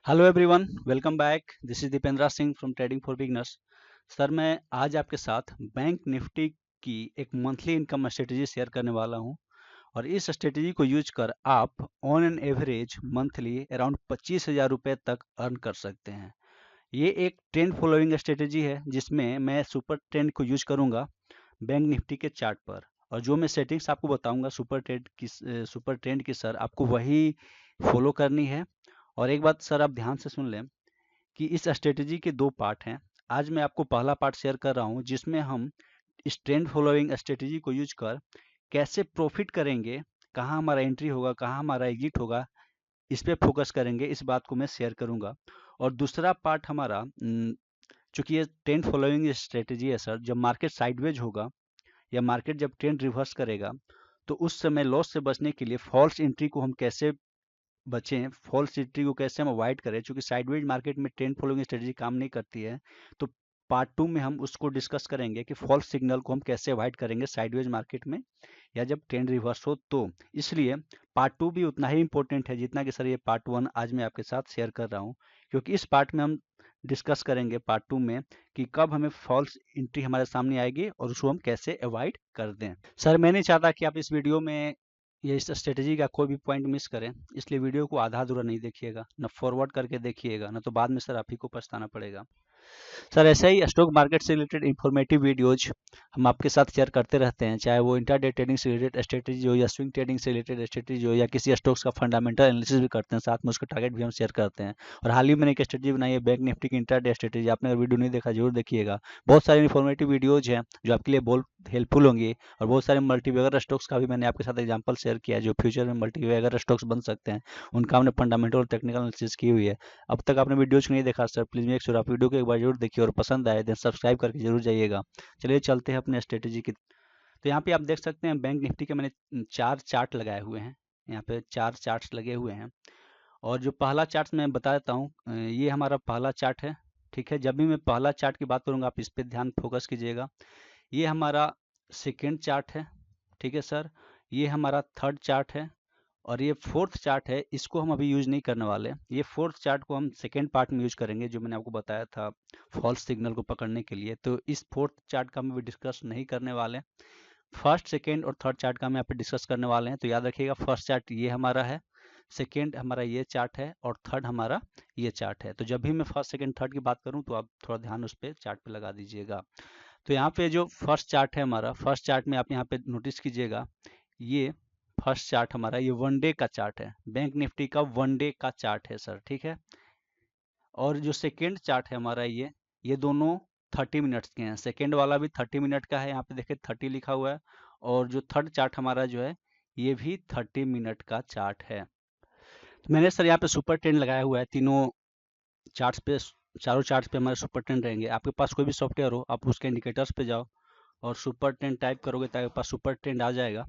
Hello everyone, welcome back. This is Dipendra Singh from trading for beginners. Sir, मैं आज आपके साथ बैंक निफ्टी की एक मंथली इनकम स्ट्रेटजी शेयर करने वाला हूं और इस स्ट्रेटजी को यूज कर आप on an average monthly around 25,000 रुपये तक अर्न कर सकते हैं। ये एक ट्रेंड फॉलोइंग स्ट्रेटजी है जिसमें मैं सुपर ट्रेंड को यूज करूंगा बैंक निफ्टी के चार्ट पर, और जो मैं सेटिंग्स आपको बताऊंगा सुपर ट्रेंड की सर आपको वही फॉलो करनी है। और एक बात सर आप ध्यान से सुन लें कि इस स्ट्रेटजी के दो पार्ट हैं। आज मैं आपको पहला पार्ट शेयर कर रहा हूं जिसमें हम इस ट्रेंड फॉलोइंग स्ट्रेटजी को यूज कर कैसे प्रॉफिट करेंगे, कहाँ हमारा एंट्री होगा, कहाँ हमारा एग्जिट होगा, इस पे फोकस करेंगे। इस बात को मैं शेयर करूंगा। और दूसरा पार्ट हमारा, चूंकि ये ट्रेंड फॉलोइंग स्ट्रेटजी है सर, जब मार्केट साइडवेज होगा या मार्केट जब ट्रेंड रिवर्स करेगा तो उस समय लॉस से बचने के लिए फॉल्स एंट्री को हम कैसे बचें, फॉल्स एंट्री को कैसे हम अवॉइड करें। चूंकि साइडवेज मार्केट में ट्रेंड फॉलोइंग स्ट्रेटजी काम नहीं करती है, तो पार्ट टू में हम उसको डिस्कस करेंगे कि फॉल्स सिग्नल को हम कैसे अवॉइड करेंगे साइडवेज मार्केट में या जब ट्रेंड रिवर्स हो तो। इसलिए पार्ट टू भी उतना ही इंपॉर्टेंट है जितना कि सर ये पार्ट वन आज मैं आपके साथ शेयर कर रहा हूँ, क्योंकि इस पार्ट में हम डिस्कस करेंगे पार्ट टू में कि कब हमें फॉल्स एंट्री हमारे सामने आएगी और उसको हम कैसे अवॉइड कर दें। सर, मैं नहीं चाहता कि आप इस वीडियो में ये इस स्ट्रेटजी का कोई भी पॉइंट मिस करें, इसलिए वीडियो को आधा अधूरा नहीं देखिएगा, न फॉरवर्ड करके देखिएगा, न तो बाद में सर आप ही को पछताना पड़ेगा। सर, ऐसे ही स्टॉक मार्केट से रिलेटेड इंफॉर्मेटिव वीडियोज हम आपके साथ शेयर करते रहते हैं, चाहे वो इंट्राडे ट्रेडिंग से रिलेटेड स्ट्रेटजी हो या स्विंग ट्रेडिंग से रिलेटेड स्ट्रेटजी हो या किसी स्टॉक्स का फंडामेंटल एनालिसिस भी करते हैं, साथ में उसका टारगेट भी हम शेयर करते हैं। और हाल ही में मैंने एक स्ट्रेटजी बनाई है बैंक निफ्टी की इंट्राडे स्ट्रेटजी। आपने अगर वीडियो नहीं देखा जरूर देखिएगा। बहुत सारे इन्फॉर्मेटिव वीडियोज हैं जो आपके लिए बहुत हेल्पफुल होंगी, और बहुत सारे मल्टीबैगर स्टॉक्स का भी मैंने आपके साथ एग्जाम्पल शेयर किया है जो फ्यूचर में मल्टीबैगर स्टॉक्स बन सकते हैं। उनका हमने फंडामेंटल और टेक्निकल एनालिसिस की हुई है। अब तक आपने वीडियोज को नहीं देखा सर, प्लीज मेक श्योर आप वीडियो को एक बार जरूर देखिए और पसंद आए देन सब्सक्राइब करके जरूर जाइएगा। चलिए चलते हैं अपने स्ट्रेटेजी की। तो यहाँ पे आप देख सकते हैं बैंक निफ्टी के मैंने चार चार्ट लगाए हुए हैं। यहाँ पे चार चार्ट्स लगे हुए हैं, और जो पहला चार्ट मैं बता देता हूँ, ये हमारा पहला चार्ट है। ठीक है, जब भी मैं पहला चार्ट की बात करूंगा आप इस पे ध्यान फोकस कीजिएगा। ये हमारा सेकेंड चार्ट है। ठीक है सर, ये हमारा थर्ड चार्ट है, और ये फोर्थ चार्ट है। इसको हम अभी यूज नहीं करने वाले। ये फोर्थ चार्ट को हम सेकेंड पार्ट में यूज करेंगे, जो मैंने आपको बताया था फॉल्स सिग्नल को पकड़ने के लिए। तो इस फोर्थ चार्ट का हम अभी डिस्कस नहीं करने वाले। फर्स्ट, सेकेंड और थर्ड चार्ट का हम यहाँ पे डिस्कस करने वाले हैं। तो याद रखिएगा, फर्स्ट चार्ट ये हमारा है, सेकेंड हमारा ये चार्ट है, और थर्ड हमारा ये चार्ट है। तो जब भी मैं फर्स्ट, सेकेंड, थर्ड की बात करूँ तो आप थोड़ा ध्यान उस पर चार्ट पे लगा दीजिएगा। तो यहाँ पे जो फर्स्ट चार्ट है हमारा, फर्स्ट चार्ट में आप यहाँ पे नोटिस कीजिएगा, ये फर्स्ट चार्ट हमारा ये वन डे का चार्ट है। बैंक निफ्टी का वन डे का चार्ट है सर। ठीक है, और जो सेकेंड चार्ट है हमारा, ये दोनों 30 मिनट्स के हैं। सेकेंड वाला भी 30 मिनट का है, यहाँ पे देखिए 30 लिखा हुआ है। और जो थर्ड चार्ट हमारा जो है ये भी 30 मिनट का चार्ट है। तो मैंने सर यहाँ पे सुपर ट्रेंड लगाया हुआ है तीनों चार्ट्स पे। चारों चार्ट्स पे हमारे सुपर ट्रेंड रहेंगे। आपके पास कोई भी सॉफ्टवेयर हो, आप उसके इंडिकेटर्स पे जाओ और सुपर ट्रेंड टाइप करोगे तो आपके पास सुपर ट्रेंड आ जाएगा।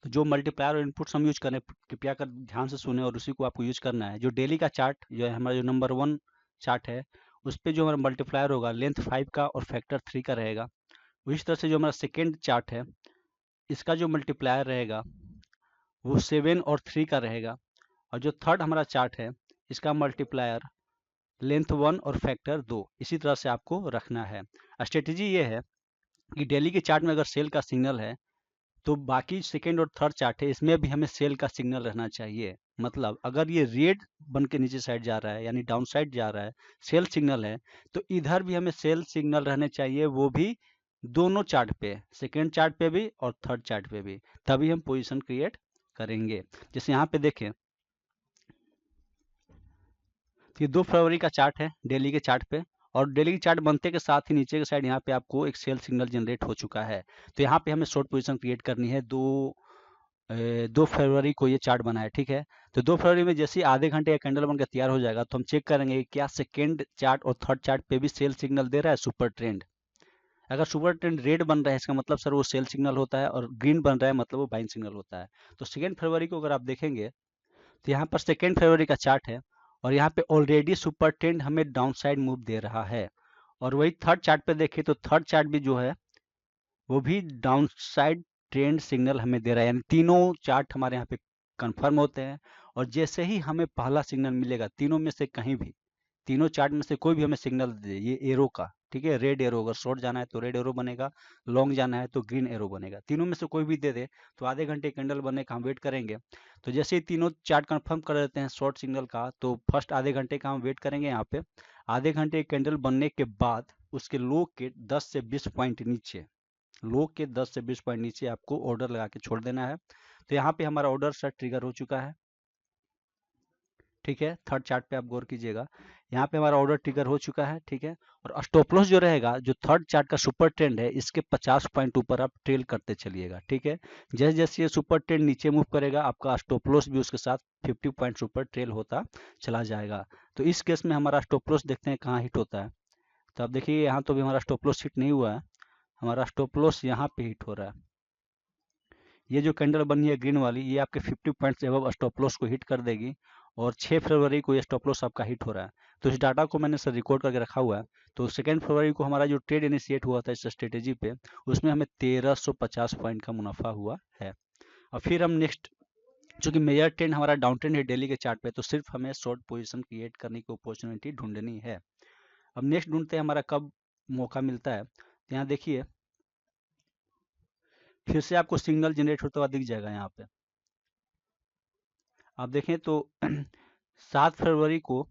तो जो मल्टीप्लायर और इनपुट्स हम यूज करें, कृपया कर ध्यान से सुने और उसी को आपको यूज करना है। जो डेली का चार्ट जो है हमारा, जो नंबर वन चार्ट है, उस पर जो हमारा मल्टीप्लायर होगा लेंथ 5 का और फैक्टर 3 का रहेगा। उसी तरह से जो हमारा सेकेंड चार्ट है, इसका जो मल्टीप्लायर रहेगा वो 7 और 3 का रहेगा। और जो थर्ड हमारा चार्ट है, इसका मल्टीप्लायर लेंथ 1 और फैक्टर 2। इसी तरह से आपको रखना है। स्ट्रेटेजी ये है कि डेली के चार्ट में अगर सेल का सिग्नल है तो बाकी सेकेंड और थर्ड चार्ट है इसमें भी हमें सेल का सिग्नल रहना चाहिए। मतलब अगर ये रेड बन के नीचे साइड जा रहा है यानी डाउन साइड जा रहा है, सेल सिग्नल है, तो इधर भी हमें सेल सिग्नल रहने चाहिए, वो भी दोनों चार्ट पे, सेकेंड चार्ट पे भी और थर्ड चार्ट पे भी। तभी हम पोजीशन क्रिएट करेंगे। जैसे यहाँ पे देखें, ये 2 फरवरी का चार्ट है डेली के चार्ट पे, और डेली के चार्ट बनते के साथ ही नीचे के साइड यहाँ पे आपको एक सेल सिग्नल जनरेट हो चुका है। तो यहाँ पे हमें शॉर्ट पोजीशन क्रिएट करनी है। 2 फरवरी को ये चार्ट बना है। ठीक है, तो 2 फरवरी में जैसे ही आधे घंटे का कैंडल बनकर तैयार हो जाएगा तो हम चेक करेंगे कि क्या सेकेंड चार्ट और थर्ड चार्ट पे भी सेल सिग्नल दे रहा है सुपर ट्रेंड। अगर सुपर ट्रेंड रेड बन रहा है इसका मतलब सर वो सेल सिग्नल होता है, और ग्रीन बन रहा है मतलब वो बाइंग सिग्नल होता है। तो सेकेंड फरवरी को अगर आप देखेंगे तो यहाँ पर सेकेंड फरवरी का चार्ट है, और यहाँ पे ऑलरेडी सुपर ट्रेंड हमें डाउन साइड मूव दे रहा है। और वही थर्ड चार्ट पे देखें तो थर्ड चार्ट भी जो है वो भी डाउन साइड ट्रेंड सिग्नल हमें दे रहा है, यानी तीनों चार्ट हमारे यहाँ पे कंफर्म होते हैं। और जैसे ही हमें पहला सिग्नल मिलेगा, तीनों में से कहीं भी, तीनों चार्ट में से कोई भी हमें सिग्नल दे, ये एरो का, ठीक है, रेड एरो, अगर शॉर्ट जाना है तो रेड एरो बनेगा, लॉन्ग जाना है तो ग्रीन एरो बनेगा, तीनों में से कोई भी दे दे तो आधे घंटे कैंडल बनने का हम वेट करेंगे। तो जैसे ही तीनों चार्ट कंफर्म कर देते हैं शॉर्ट सिग्नल का, तो फर्स्ट आधे घंटे का हम वेट करेंगे यहाँ पे। आधे घंटे कैंडल बनने के बाद उसके लो के 10 से 20 पॉइंट नीचे, लो के 10 से 20 पॉइंट नीचे आपको ऑर्डर लगा के छोड़ देना है। तो यहाँ पे हमारा ऑर्डर सर ट्रिगर हो चुका है, ठीक है, थर्ड चार्ट पे आप गौर कीजिएगा, यहाँ पे हमारा ऑर्डर ट्रिगर हो चुका है, ठीक है। और स्टॉप लॉस जो रहेगा, जो थर्ड चार्ट का सुपर ट्रेंड है, इसके 50 पॉइंट ऊपर आप ट्रेल करते चलिएगा, ठीक है। जैसे जैसे ये सुपर ट्रेंड नीचे मूव करेगा, आपका स्टॉप लॉस भी उसके साथ 50 पॉइंट्स ऊपर ट्रेल होता चला जाएगा। तो इस केस में हमारा स्टॉप लॉस देखते हैं कहाँ हिट होता है। तो आप देखिए यहाँ तो भी हमारा स्टॉप लॉस हिट नहीं हुआ है, हमारा स्टॉप लॉस यहाँ पे हिट हो रहा है। ये जो कैंडल बनी है ग्रीन वाली, ये आपके 50 पॉइंट्स एबव स्टॉप लॉस को हिट कर देगी, और 6 फरवरी को ये स्टॉप लॉस आपका हिट हो रहा है। तो इस डाटा को मैंने सर रिकॉर्ड करके रखा हुआ है। तो 2 फरवरी को हमारा जो ट्रेड इनिशिएट हुआ था इस स्ट्रेटेजी पे, उसमें हमें 1350 पॉइंट का मुनाफा हुआ है। और फिर हम नेक्स्ट, चूंकि मेजर ट्रेंड हमारा डाउन ट्रेंड है डेली के चार्ट पे, तो सिर्फ हमें शॉर्ट पोजीशन क्रिएट करने की अपॉर्चुनिटी ढूंढनी है। अब नेक्स्ट ढूंढते हैं हमारा कब मौका मिलता है। तो यहाँ देखिए, फिर से आपको सिग्नल जनरेट होता हुआ दिख जाएगा यहाँ पे, आप देखें तो 7 फरवरी को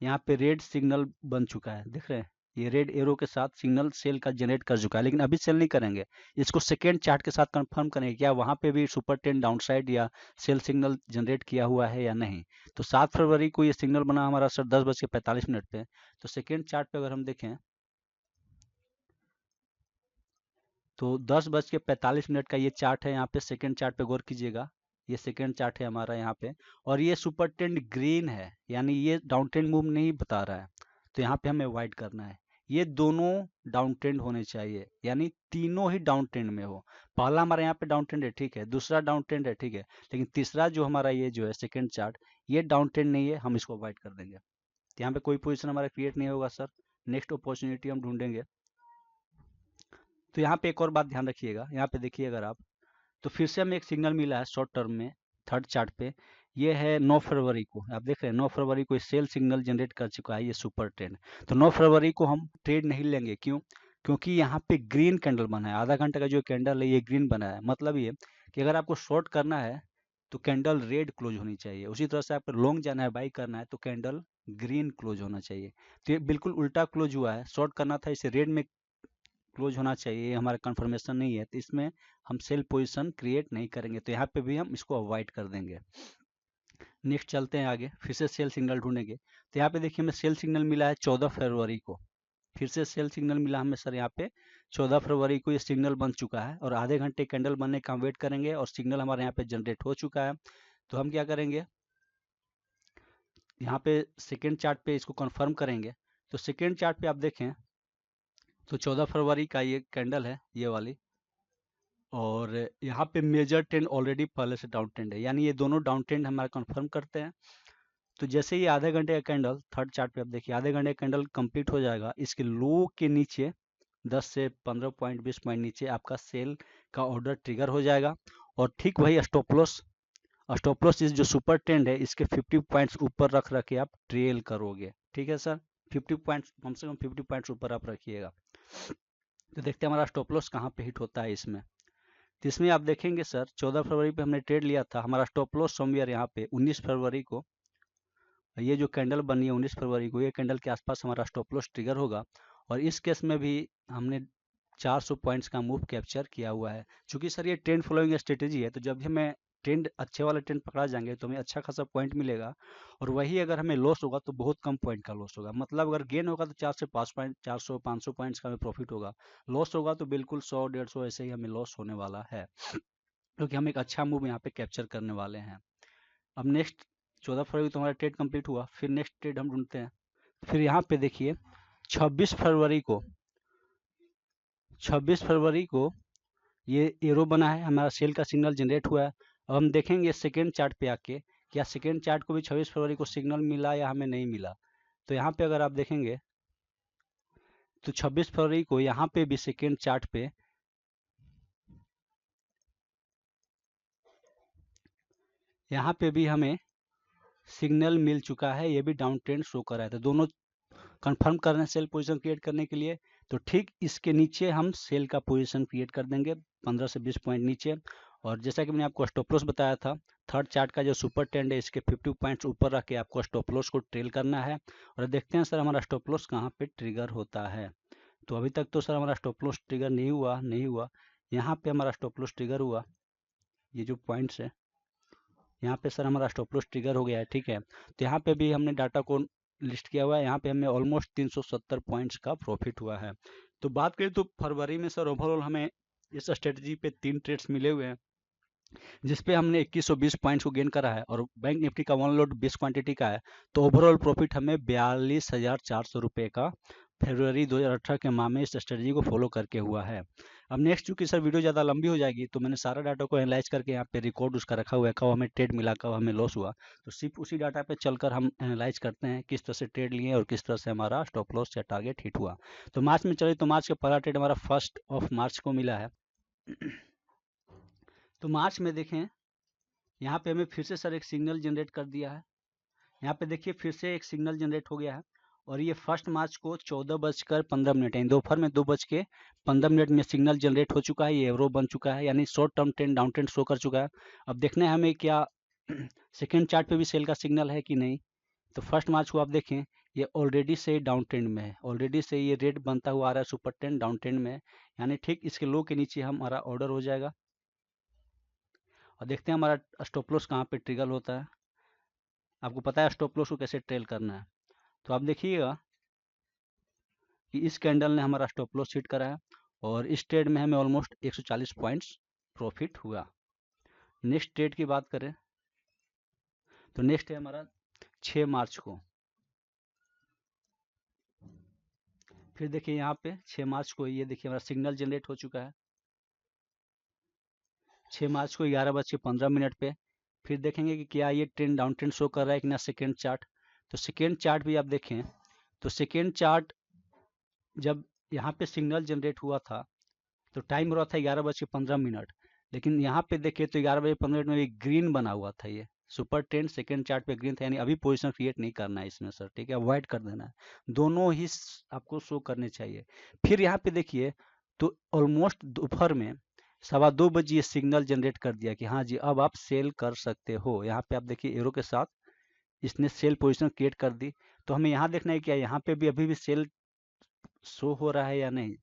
यहाँ पे रेड सिग्नल बन चुका है, देख रहे हैं, ये रेड एरो के साथ सिग्नल सेल का जनरेट कर चुका है, लेकिन अभी सेल नहीं करेंगे, इसको सेकेंड चार्ट के साथ कंफर्म करेंगे क्या वहाँ पे भी सुपर ट्रेंड डाउनसाइड या सेल सिग्नल जनरेट किया हुआ है या नहीं। तो 7 फरवरी को ये सिग्नल बना हमारा सर 10:45 पे। तो सेकेंड चार्ट पे अगर हम देखें तो 10:45 का ये चार्ट है, यहाँ पे सेकेंड चार्ट पे गौर कीजिएगा, ये सेकेंड चार्ट है हमारा यहाँ पे, और ये सुपर ट्रेंड ग्रीन है, यानी ये डाउन ट्रेंड मूव नहीं बता रहा है। तो यहाँ पे हमें अवॉइड करना है, ये दोनों डाउन ट्रेंड होने चाहिए, यानी तीनों ही डाउन ट्रेंड में हो। पहला हमारा यहाँ पे डाउन ट्रेंड है, ठीक है, दूसरा डाउन ट्रेंड है, ठीक है, लेकिन तीसरा जो हमारा ये जो है सेकेंड चार्ट, ये डाउन ट्रेंड नहीं है, हम इसको अवॉइड कर देंगे। तो यहाँ पे कोई पोजिशन हमारा क्रिएट नहीं होगा सर, नेक्स्ट अपॉर्चुनिटी हम ढूंढेंगे। तो यहाँ पे एक और बात ध्यान रखिएगा, यहाँ पे देखिए अगर आप, तो फिर से हमें एक सिग्नल मिला है शॉर्ट टर्म में थर्ड चार्ट पे, ये है 9 फरवरी को, आप देख रहे हैं 9 फरवरी को सेल सिग्नल जनरेट कर चुका है ये सुपर ट्रेंड। तो 9 फरवरी को हम ट्रेड नहीं लेंगे, क्यों? क्योंकि यहाँ पे ग्रीन कैंडल बना है, आधा घंटे का जो कैंडल है ये ग्रीन बना है, मतलब ये कि अगर आपको शॉर्ट करना है तो कैंडल रेड क्लोज होनी चाहिए, उसी तरह से आपको लॉन्ग जाना है, बाई करना है तो कैंडल ग्रीन क्लोज होना चाहिए। तो ये बिल्कुल उल्टा क्लोज हुआ है, शॉर्ट करना था इसे रेड में क्लोज होना चाहिए, ये हमारा कंफर्मेशन नहीं है, तो इसमें हम सेल पोजीशन क्रिएट नहीं करेंगे, तो यहाँ पे भी हम इसको अवॉइड कर देंगे। नेक्स्ट चलते हैं आगे, फिर से सेल सिग्नल ढूंढेंगे। तो यहाँ पे देखिए हमें सेल सिग्नल मिला है 14 फरवरी को, फिर से सेल सिग्नल मिला हमें सर यहाँ पे 14 फरवरी को, ये सिग्नल बन चुका है, और आधे घंटे कैंडल बनने का हम वेट करेंगे, और सिग्नल हमारे यहाँ पे जनरेट हो चुका है। तो हम क्या करेंगे, यहाँ पे सेकेंड चार्ट पे इसको कंफर्म करेंगे। तो सेकेंड चार्ट पे आप देखें तो 14 फरवरी का ये कैंडल है, ये वाली, और यहाँ पे मेजर ट्रेंड ऑलरेडी पहले से डाउन ट्रेंड है, यानी ये दोनों डाउन ट्रेंड हमारा कंफर्म करते हैं। तो जैसे ही आधे घंटे का कैंडल, थर्ड चार्ट पे आप देखिए, आधे घंटे का कैंडल कंप्लीट हो जाएगा, इसके लो के नीचे 10 से 15 पॉइंट 20 पॉइंट नीचे आपका सेल का ऑर्डर ट्रिगर हो जाएगा, और ठीक वही स्टॉप लॉस इस जो सुपर ट्रेंड है इसके 50 पॉइंट्स ऊपर रख के आप ट्रेल करोगे, ठीक है सर, 50 पॉइंट्स, कम से कम 50 पॉइंट्स ऊपर आप रखिएगा। तो देखते हैं हमारा स्टॉप लॉस कहाँ पे हिट होता है इसमें। तो इसमें आप देखेंगे सर 14 फरवरी पे हमने ट्रेड लिया था, हमारा स्टॉप लॉस समवेयर यहाँ पे 19 फरवरी को, ये जो कैंडल बनी है 19 फरवरी को, ये कैंडल के आसपास हमारा स्टॉप लॉस ट्रिगर होगा, और इस केस में भी हमने 400 पॉइंट्स का मूव कैप्चर किया हुआ है। क्योंकि सर ये ट्रेंड फॉलोइंग स्ट्रेटेजी है, तो जब भी हमें ट्रेंड अच्छे वाले ट्रेंड पकड़ा जाएंगे तो हमें अच्छा खासा पॉइंट मिलेगा, और वही अगर हमें लॉस होगा तो बहुत कम पॉइंट का लॉस होगा, मतलब अगर गेन होगा तो 4 से 5 पॉइंट, 400 500 पॉइंट्स का हमें प्रॉफिट होगा, लॉस होगा तो बिल्कुल 100 150 ऐसे ही हमें लॉस होने वाला है, क्योंकि हम एक अच्छा मूव यहाँ पे कैप्चर करने वाले हैं। अब नेक्स्ट 14 फरवरी तो हमारा ट्रेड कंप्लीट हुआ, फिर नेक्स्ट ट्रेड हम ढूंढते हैं। फिर यहाँ पे देखिए 26 फरवरी को, 26 फरवरी को ये एरो बना है, हमारा सेल का सिग्नल जनरेट हुआ है। अब हम देखेंगे सेकेंड चार्ट पे आके, क्या सेकेंड चार्ट को भी 26 फरवरी को सिग्नल मिला या हमें नहीं मिला। तो यहाँ पे अगर आप देखेंगे तो 26 फरवरी को यहाँ पे भी सेकेंड चार्ट पे, यहाँ पे भी हमें सिग्नल मिल चुका है, ये भी डाउन ट्रेंड शो कर रहा है। तो दोनों कंफर्म कर रहे हैं सेल पोजीशन क्रिएट करने के लिए। तो ठीक इसके नीचे हम सेल का पोजीशन क्रिएट कर देंगे 15 से 20 पॉइंट नीचे। और जैसा कि मैंने आपको स्टॉप लॉस बताया था, थर्ड चार्ट का जो सुपर ट्रेंड है इसके 50 पॉइंट्स ऊपर रख के आपको स्टॉप लॉस को ट्रेल करना है। और देखते हैं सर हमारा स्टॉप लॉस कहाँ पे ट्रिगर होता है। तो अभी तक तो सर हमारा स्टॉप लॉस ट्रिगर नहीं हुआ। यहाँ पे हमारा स्टॉप लॉस ट्रिगर हुआ, ये जो पॉइंट्स है यहाँ पे सर हमारा स्टॉप लॉस ट्रिगर हो गया है, ठीक है। तो यहाँ पे भी हमने डाटा को लिस्ट किया हुआ है, यहाँ पे हमें ऑलमोस्ट 370 पॉइंट्स का प्रॉफिट हुआ है। तो बात करें तो फरवरी में सर ओवरऑल हमें इस स्ट्रेटजी पे 3 ट्रेड्स मिले हुए हैं, जिसपे हमने 2120 पॉइंट्स को गेन करा है और बैंक निफ्टी का वन लोड 20 क्वांटिटी का है। तो ओवरऑल प्रॉफिट हमें 42,400 रुपये का फरवरी 2018 के माह में इस स्ट्रेटजी को फॉलो करके हुआ है। अब नेक्स्ट चूंकि सर वीडियो ज़्यादा लंबी हो जाएगी, तो मैंने सारा डाटा को एनालाइज करके यहाँ पे रिकॉर्ड उसका रखा हुआ है, कब हमें ट्रेड मिला, कब हमें लॉस हुआ। तो सिर्फ उसी डाटा पे चलकर हम एनालाइज करते हैं किस तरह से ट्रेड लिए और किस तरह से हमारा स्टॉप लॉस या टारगेट हिट हुआ। तो मार्च में चले तो मार्च का पहला ट्रेड हमारा 1 मार्च को मिला है। तो मार्च में देखें, यहाँ पे हमें फिर से सर एक सिग्नल जनरेट कर दिया है। यहाँ पे देखिए फिर से एक सिग्नल जनरेट हो गया है और ये 1 मार्च को 14:15 यानी दोपहर में 2:15 में सिग्नल जनरेट हो चुका है, ये एवरो बन चुका है, यानी short term trend down trend show कर चुका है। अब देखना है हमें क्या सेकेंड चार्ट पे भी सेल का सिग्नल है कि नहीं। तो 1 मार्च को आप देखें, ये ऑलरेडी से डाउन ट्रेंड में है, ऑलरेडी से ये रेड बनता हुआ आ रहा है, सुपर ट्रेंड डाउन ट्रेंड में है, यानी ठीक इसके लो के नीचे हमारा ऑर्डर हो जाएगा। और देखते हैं हमारा स्टॉप लॉस कहाँ पे ट्रिगर होता है। आपको पता है स्टॉप लॉस को कैसे ट्रेल करना है। तो आप देखिएगा कि इस कैंडल ने हमारा स्टॉप लॉस हिट करा है और इस ट्रेड में हमें ऑलमोस्ट 140 पॉइंट्स प्रॉफिट हुआ। नेक्स्ट ट्रेड की बात करें तो नेक्स्ट है हमारा 6 मार्च को। फिर देखिए यहाँ पे 6 मार्च को ये देखिए हमारा सिग्नल जनरेट हो चुका है 6 मार्च को 11:15 पे। फिर देखेंगे कि क्या ये ट्रेंड डाउन ट्रेंड शो कर रहा है कि ना सेकेंड चार्ट। तो सेकेंड चार्ट भी आप देखें तो सेकेंड चार्ट जब यहाँ पे सिग्नल जनरेट हुआ था तो टाइम हो रहा था 11:15, लेकिन यहाँ पे देखिए तो 11:15 में भी ग्रीन बना हुआ था, ये सुपर ट्रेंड सेकेंड चार्ट पे ग्रीन था, यानी अभी पोजीशन क्रिएट नहीं करना है इसमें सर, ठीक है, अवॉइड कर देना है। दोनों ही आपको शो करने चाहिए। फिर यहाँ पे देखिए तो ऑलमोस्ट दोपहर में 2:15 ये सिग्नल जनरेट कर दिया कि हाँ जी अब आप सेल कर सकते हो। यहाँ पे आप देखिए एरो के साथ इसने सेल पोजीशन क्रिएट कर दी। तो हमें यहाँ देखना है क्या यहाँ पे भी अभी भी सेल शो हो रहा है या नहीं।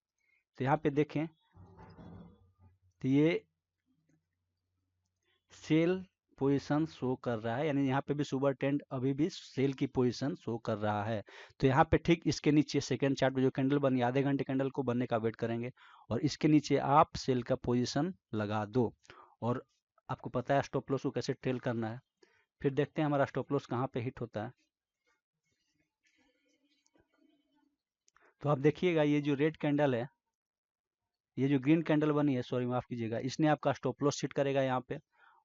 तो यहाँ पे देखें तो ये सेल पोजीशन शो कर रहा है, यानी यहाँ पे भी सुपर ट्रेंड अभी भी सेल की पोजीशन शो कर रहा है। तो यहाँ पे ठीक इसके नीचे सेकेंड चार्ट पे जो कैंडल बनी, आधे घंटे कैंडल को बनने का वेट करेंगे और इसके नीचे आप सेल का पोजीशन लगा दो। और आपको पता है स्टॉप लॉस को कैसे ट्रेल करना है। फिर देखते हैं हमारा स्टॉप लॉस कहाँ पे हिट होता है। तो आप देखिएगा ये जो रेड कैंडल है, ये जो ग्रीन कैंडल बनी है, सॉरी माफ कीजिएगा, इसने आपका स्टॉप लॉस हिट करेगा यहाँ पे।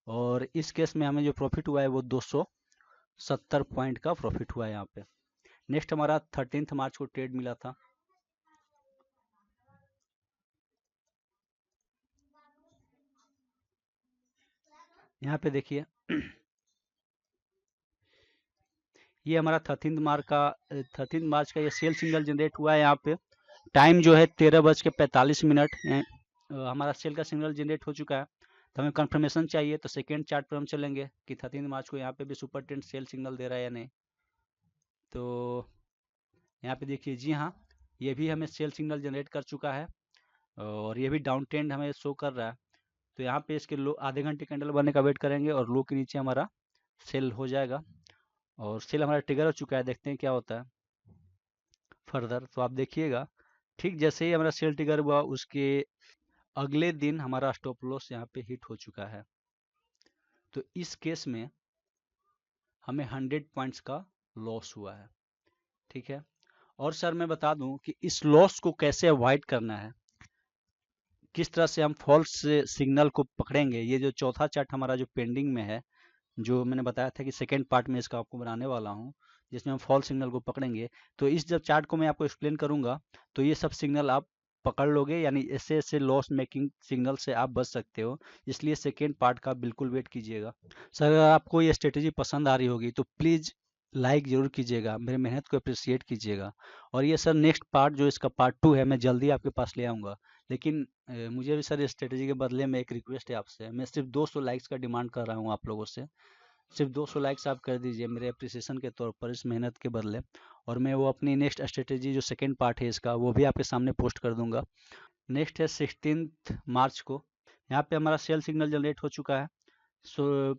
और इस केस में हमें जो प्रॉफिट हुआ है वो 270 पॉइंट का प्रॉफिट हुआ है यहाँ पे। नेक्स्ट हमारा 13 मार्च को ट्रेड मिला था। यहाँ पे देखिए ये हमारा 13 मार्च का ये सेल सिग्नल जनरेट हुआ है। यहाँ पे टाइम जो है 13:45 हमारा सेल का सिग्नल जनरेट हो चुका है। तो हमें कंफर्मेशन चाहिए, तो सेकेंड चार्ट पर हम चलेंगे कि 13 मार्च को यहाँ पे भी सुपर ट्रेंड सेल सिग्नल दे रहा है या नहीं। तो यहाँ पे देखिए जी हाँ, ये भी हमें सेल सिग्नल जनरेट कर चुका है और ये भी डाउन ट्रेंड हमें शो कर रहा है। तो यहाँ पे इसके लो आधे घंटे कैंडल बनने का वेट करेंगे और लो के नीचे हमारा सेल हो जाएगा और सेल हमारा ट्रिगर हो चुका है। देखते हैं क्या होता है फर्दर। तो आप देखिएगा ठीक जैसे ही हमारा सेल ट्रिगर हुआ उसके अगले दिन हमारा स्टॉप लॉस यहाँ पे हिट हो चुका है। तो इस केस में हमें 100 पॉइंट्स का लॉस हुआ है, ठीक है। और सर मैं बता दूं कि इस लॉस को कैसे अवॉइड करना है, किस तरह से हम फॉल्स सिग्नल को पकड़ेंगे। ये जो चौथा चार्ट हमारा जो पेंडिंग में है, जो मैंने बताया था कि सेकेंड पार्ट में इसका आपको बनाने वाला हूँ, जिसमें हम फॉल्स सिग्नल को पकड़ेंगे। तो इस जब चार्ट को मैं आपको एक्सप्लेन करूंगा तो ये सब सिग्नल आप पकड़ लोगे, यानी ऐसे ऐसे लॉस मेकिंग सिग्नल से आप बच सकते हो। इसलिए सेकेंड पार्ट का बिल्कुल वेट कीजिएगा। सर अगर आपको ये स्ट्रेटेजी पसंद आ रही होगी तो प्लीज़ लाइक ज़रूर कीजिएगा, मेरी मेहनत को अप्रिशिएट कीजिएगा। और ये सर नेक्स्ट पार्ट जो इसका पार्ट 2 है, मैं जल्दी आपके पास ले आऊँगा। लेकिन मुझे भी सर इस स्ट्रेटेजी के बदले में एक रिक्वेस्ट है आपसे, मैं सिर्फ 200 लाइक्स का डिमांड कर रहा हूँ आप लोगों से। सिर्फ 200 लाइक्स आप कर दीजिए मेरे अप्रिसिएशन के तौर पर इस मेहनत के बदले, और मैं वो अपनी नेक्स्ट स्ट्रेटेजी जो सेकेंड पार्ट है इसका, वो भी आपके सामने पोस्ट कर दूंगा। नेक्स्ट है 16 मार्च को। यहाँ पे हमारा सेल सिग्नल जनरेट हो चुका है। सो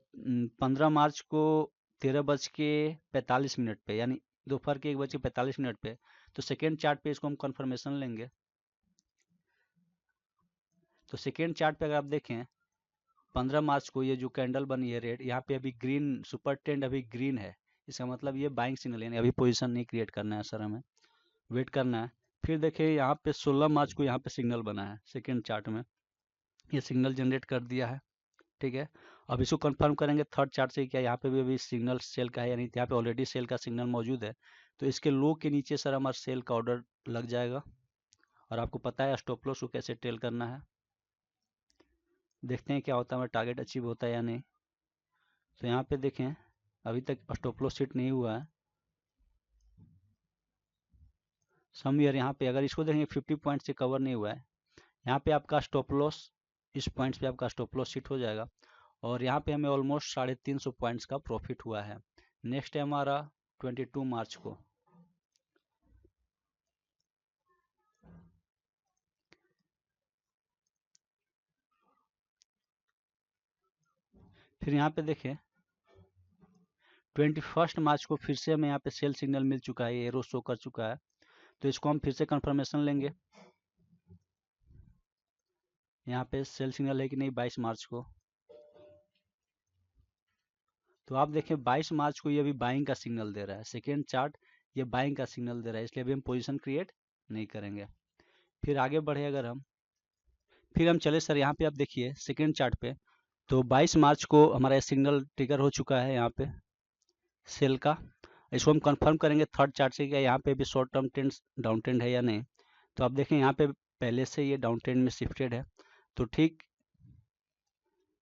15 मार्च को 13:45 पे, यानी दोपहर के 1:45 पे, तो सेकेंड चार्ट पे इसको हम कंफर्मेशन लेंगे। तो सेकेंड चार्ट पे अगर आप देखें 15 मार्च को ये जो कैंडल बनी है रेड, यहाँ पे अभी ग्रीन सुपर ट्रेंड अभी ग्रीन है, इसका मतलब ये बाइंग सिग्नल, यानी अभी पोजीशन नहीं क्रिएट करना है सर, हमें वेट करना है। फिर देखिए यहाँ पे 16 मार्च को यहाँ पे सिग्नल बना है सेकेंड चार्ट में, ये सिग्नल जनरेट कर दिया है, ठीक है। अब इसको कंफर्म करेंगे थर्ड चार्ट से, क्या यहाँ पे भी अभी सिग्नल सेल का है, यानी यहाँ पे ऑलरेडी सेल का सिग्नल मौजूद है। तो इसके लो के नीचे सर हमारा सेल का ऑर्डर लग जाएगा, और आपको पता है स्टॉप लॉस को कैसे टेल करना है। देखते हैं क्या होता है, हमारा टारगेट अचीव होता है या नहीं। तो यहाँ पे देखें अभी तक स्टॉप लॉस हिट नहीं हुआ है समवेयर, यहाँ पे अगर इसको देखेंगे 50 पॉइंट से कवर नहीं हुआ है। यहाँ पे आपका स्टॉप लॉस, इस पॉइंट्स पे आपका स्टॉप लॉस हिट हो जाएगा, और यहाँ पे हमें ऑलमोस्ट 350 पॉइंट्स का प्रॉफिट हुआ है। नेक्स्ट है हमारा 22 मार्च को। फिर यहाँ पे देखें 21 मार्च को फिर से हमें यहाँ पे सेल सिग्नल मिल चुका है, एरो शो कर चुका है। तो इसको हम फिर से कंफर्मेशन लेंगे, यहाँ पे सेल सिग्नल है कि नहीं 22 मार्च को। तो आप देखें 22 मार्च को ये अभी बाइंग का सिग्नल दे रहा है, सेकेंड चार्ट ये बाइंग का सिग्नल दे रहा है, इसलिए अभी हम पोजीशन क्रिएट नहीं करेंगे। फिर आगे बढ़े अगर हम, फिर हम चले सर यहाँ पे आप देखिए सेकेंड चार्ट पे, तो 22 मार्च को हमारा सिग्नल ट्रिगर हो चुका है यहाँ पे सेल का। इसको हम कंफर्म करेंगे थर्ड चार्ट से, क्या यहाँ पे भी short term trend down trend है या नहीं। तो आप देखें यहाँ पे पहले से ये डाउन ट्रेंड में शिफ्टेड है, तो ठीक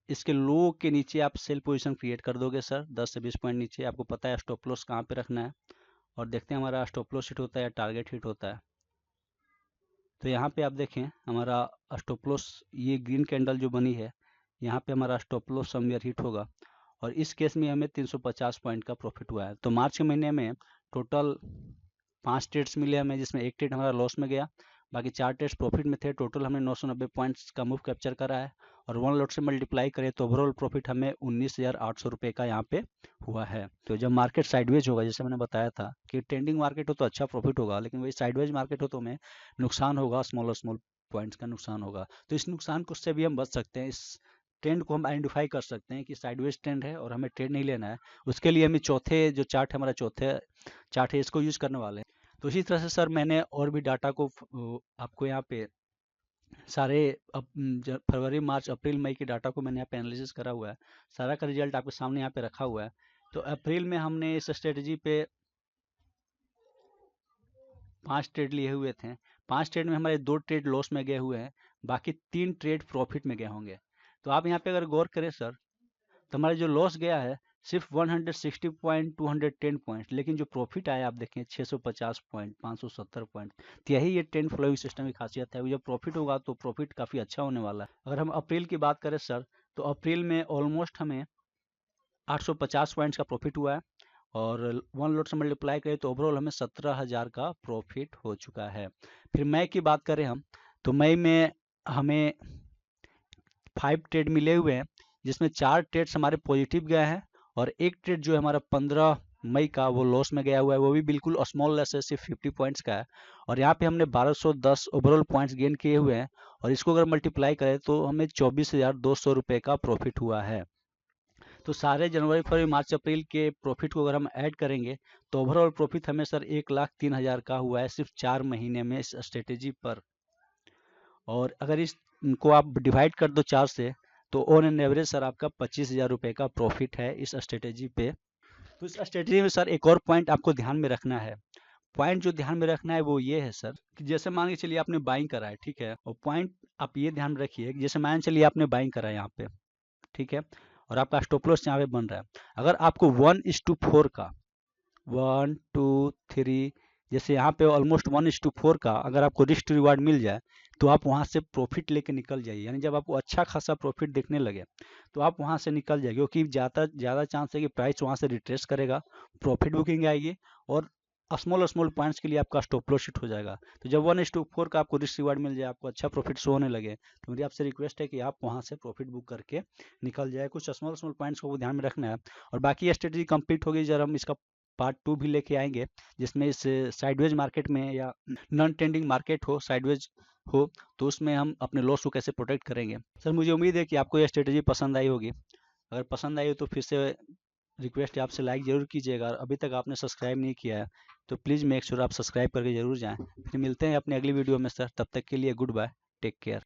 इसके लो के नीचे आप सेल पोजीशन क्रिएट कर दोगे सर, 10 से 20 पॉइंट नीचे। आपको पता है स्टॉप लॉस कहाँ पे रखना है, और देखते हैं हमारा स्टॉप लॉस हिट होता है या टारगेट हिट होता है। तो यहाँ पे आप देखें हमारा स्टॉप लॉस, ये ग्रीन कैंडल जो बनी है यहाँ पे हमारा स्टॉप लॉस समवेयर हिट होगा, और इस केस में हमें 350 पॉइंट का प्रॉफिट हुआ है। तो मार्च के महीने में टोटल 5 ट्रेड्स मिले हमें, जिसमें एक ट्रेड हमारा लॉस में गया, बाकी 4 ट्रेड्स प्रॉफिट में थे। टोटल हमने 990 पॉइंट्स का मूव कैप्चर करा है, और 1 लॉट से मल्टीप्लाई करें तो ओवरऑल प्रॉफिट हमें 19,800 रुपये का यहाँ पे हुआ है। तो जब मार्केट साइडवेज होगा, जैसे मैंने बताया था कि ट्रेंडिंग मार्केट हो तो अच्छा प्रॉफिट होगा, लेकिन वही साइडवेज मार्केट हो तो हमें नुकसान होगा, स्मॉल पॉइंट्स का नुकसान होगा। तो इस नुकसान को से भी हम बच सकते हैं, इस ट्रेंड को हम आइडेंटिफाई कर सकते हैं कि साइडवेज ट्रेंड है और हमें ट्रेंड नहीं लेना है। उसके लिए हमें चौथे जो चार्ट है, हमारा चौथे चार्ट है, इसको यूज करने वाले हैं। तो इसी तरह से सर मैंने और भी डाटा को आपको यहाँ पे सारे फरवरी मार्च अप्रैल मई के डाटा को मैंने यहाँ पे एनालिसिस करा हुआ है, सारा का रिजल्ट आपके सामने यहाँ पे रखा हुआ है। तो अप्रैल में हमने इस स्ट्रेटजी पे 5 ट्रेड लिए हुए थे, 5 ट्रेड में हमारे 2 ट्रेड लॉस में गए हुए हैं, बाकी 3 ट्रेड प्रॉफिट में गए होंगे। तो आप यहाँ पे अगर गौर करें सर, तो हमारा जो लॉस गया है सिर्फ 160 पॉइंट 210 पॉइंट, लेकिन जो प्रॉफिट आया आप देखें 650 पॉइंट 570 पॉइंट। तो यही ये ट्रेंड फ्लोइंग सिस्टम की खासियत है, जब प्रॉफिट होगा तो प्रॉफिट काफ़ी अच्छा होने वाला है। अगर हम अप्रैल की बात करें सर, तो अप्रैल में ऑलमोस्ट हमें 850 पॉइंट्स का प्रॉफिट हुआ है, और 1 लॉट से मल्टीप्लाई करें तो ओवरऑल हमें 17,000 का प्रॉफिट हो चुका है। फिर मई की बात करें हम, तो मई में हमें 5 ट्रेड मिले हुए हैं, जिसमें 4 ट्रेड्स हमारे पॉजिटिव गए हैं, और एक ट्रेड जो है हमारा 15 मई का वो लॉस में गया हुआ है, वो भी बिल्कुल स्मॉल लेस है, सिर्फ 50 पॉइंट्स का है। और यहाँ पे हमने 1210 ओवरऑल पॉइंट्स गेन किए हुए हैं, और इसको अगर मल्टीप्लाई करें तो हमें 24,200 रुपये का प्रॉफिट हुआ है। तो सारे जनवरी फरवरी मार्च अप्रैल के प्रॉफिट को अगर हम ऐड करेंगे तो ओवरऑल प्रॉफिट हमें सर 1,03,000 का हुआ है, सिर्फ 4 महीने में इस स्ट्रेटेजी पर। और अगर इसको आप डिवाइड कर दो 4 से, तो ऑन एन एवरेज सर आपका 25,000 रुपये का प्रॉफिट है इस स्ट्रेटेजी पे। तो इस स्ट्रेटेजी में सर एक और पॉइंट आपको ध्यान में रखना है, पॉइंट जो ध्यान में रखना है वो ये है सर कि जैसे मान के चलिए आपने बाइंग करा है, ठीक है, और पॉइंट आप ये ध्यान में रखिए कि जैसे मान चलिए आपने बाइंग करा है यहाँ पे, ठीक है, और आपका स्टॉप लॉस यहाँ पे बन रहा है। अगर आपको 1:4 का 1 2 3 जैसे यहाँ पे ऑलमोस्ट 1:4 का अगर आपको रिस्क रिवार्ड मिल जाए तो आप वहाँ से प्रॉफिट लेके निकल जाइए। यानी जब आपको अच्छा खासा प्रॉफिट दिखने लगे तो आप वहाँ से निकल जाइए, क्योंकि ज़्यादा ज़्यादा चांस है कि प्राइस वहाँ से रिट्रेस करेगा, प्रॉफिट बुकिंग आएगी और स्मॉल स्मॉल पॉइंट्स के लिए आपका स्टॉप लॉस हिट हो जाएगा। तो जब 1:4 का आपको रिस्क रिवार्ड मिल जाए, आपको अच्छा प्रॉफिट शो होने लगे, तो मेरी आपसे रिक्वेस्ट है कि आप वहाँ से प्रॉफिट बुक करके निकल जाए। कुछ स्मॉल स्मॉल पॉइंट्स को ध्यान में रखना है। और बाकी स्ट्रेटेजी कंप्लीट होगी जब हम इसका पार्ट 2 भी लेके आएंगे, जिसमें इस साइडवेज मार्केट में या नॉन ट्रेंडिंग मार्केट हो, साइडवेज हो, तो उसमें हम अपने लॉस को कैसे प्रोटेक्ट करेंगे। सर मुझे उम्मीद है कि आपको ये स्ट्रेटेजी पसंद आई होगी। अगर पसंद आई हो तो फिर से रिक्वेस्ट है आपसे लाइक ज़रूर कीजिएगा। और अभी तक आपने सब्सक्राइब नहीं किया है तो प्लीज़ मेक श्योर आप सब्सक्राइब करके ज़रूर जाएं। फिर मिलते हैं अपनी अगली वीडियो में सर, तब तक के लिए गुड बाय, टेक केयर।